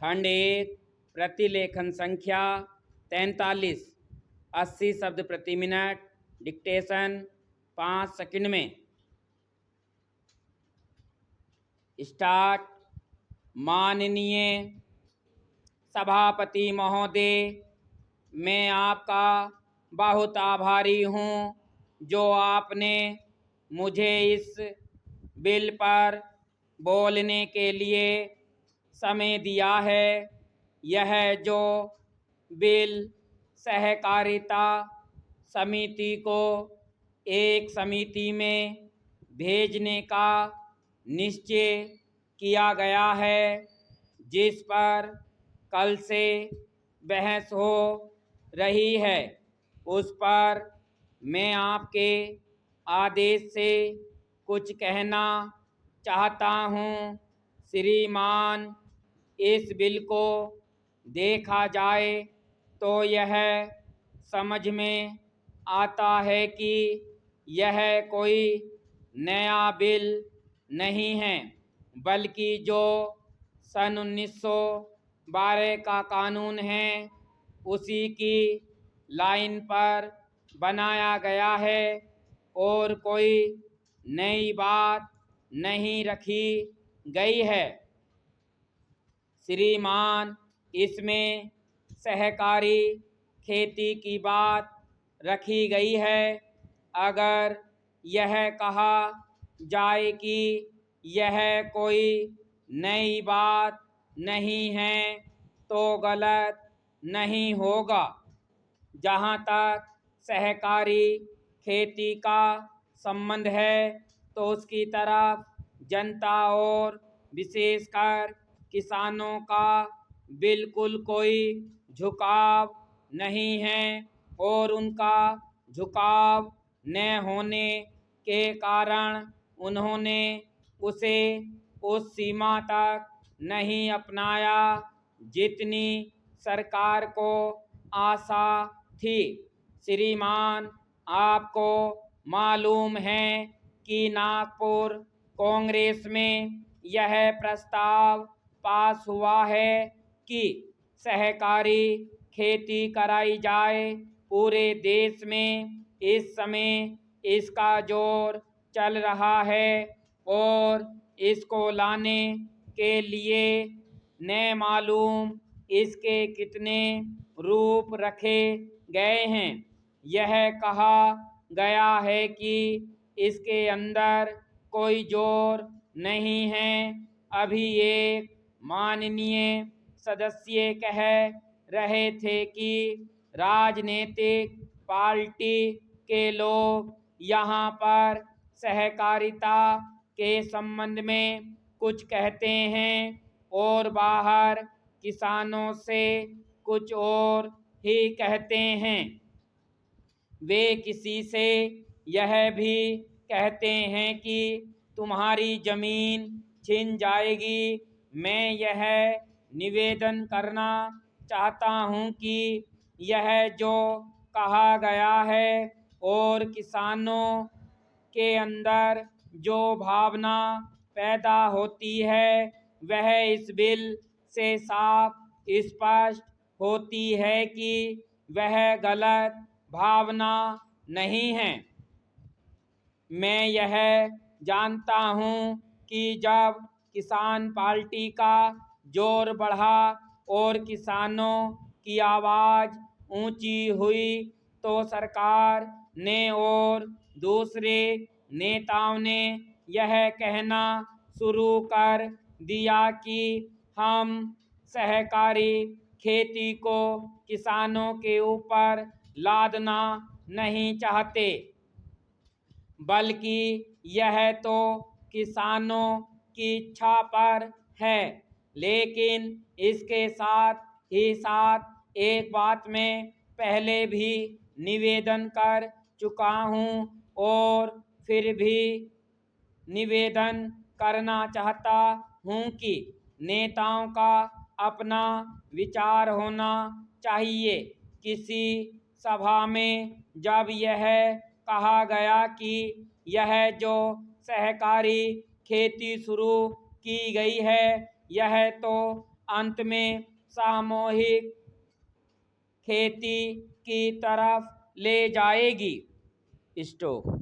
खंड 1 प्रतिलेखन संख्या 43। 80 शब्द प्रति मिनट। डिक्टेशन 5 सेकंड में। स्टार्ट। माननीय सभापति महोदय, मैं आपका बहुत आभारी हूँ जो आपने मुझे इस बिल पर बोलने के लिए समय दिया है। यह जो बिल सहकारिता समिति को एक समिति में भेजने का निश्चय किया गया है, जिस पर कल से बहस हो रही है, उस पर मैं आपके आदेश से कुछ कहना चाहता हूँ। श्रीमान, इस बिल को देखा जाए तो यह समझ में आता है कि यह कोई नया बिल नहीं है, बल्कि जो सन 1912 का कानून है उसी की लाइन पर बनाया गया है और कोई नई बात नहीं रखी गई है। श्रीमान, इसमें सहकारी खेती की बात रखी गई है। अगर यह कहा जाए कि यह कोई नई बात नहीं है तो गलत नहीं होगा। जहाँ तक सहकारी खेती का संबंध है तो उसकी तरफ जनता और विशेषकर किसानों का बिल्कुल कोई झुकाव नहीं है और उनका झुकाव न होने के कारण उन्होंने उसे उस सीमा तक नहीं अपनाया जितनी सरकार को आशा थी। श्रीमान, आपको मालूम है कि नागपुर कांग्रेस में यह प्रस्ताव पास हुआ है कि सहकारी खेती कराई जाए। पूरे देश में इस समय इसका जोर चल रहा है और इसको लाने के लिए न मालूम इसके कितने रूप रखे गए हैं। यह कहा गया है कि इसके अंदर कोई जोर नहीं है। अभी एक माननीय सदस्य कह रहे थे कि राजनीतिक पार्टी के लोग यहाँ पर सहकारिता के संबंध में कुछ कहते हैं और बाहर किसानों से कुछ और ही कहते हैं। वे किसी से यह भी कहते हैं कि तुम्हारी जमीन छिन जाएगी। मैं यह निवेदन करना चाहता हूं कि यह जो कहा गया है और किसानों के अंदर जो भावना पैदा होती है वह इस बिल से साफ स्पष्ट होती है कि वह गलत भावना नहीं है। मैं यह जानता हूँ कि जब किसान पार्टी का जोर बढ़ा और किसानों की आवाज़ ऊंची हुई तो सरकार ने और दूसरे नेताओं ने यह कहना शुरू कर दिया कि हम सहकारी खेती को किसानों के ऊपर लादना नहीं चाहते, बल्कि यह तो किसानों की इच्छा पर है। लेकिन इसके साथ ही साथ एक बात मैं पहले भी निवेदन कर चुका हूँ और फिर भी निवेदन करना चाहता हूँ कि नेताओं का अपना विचार होना चाहिए। किसी सभा में जब यह कहा गया कि यह जो सहकारी खेती शुरू की गई है यह तो अंत में सामूहिक खेती की तरफ ले जाएगी। स्टॉप।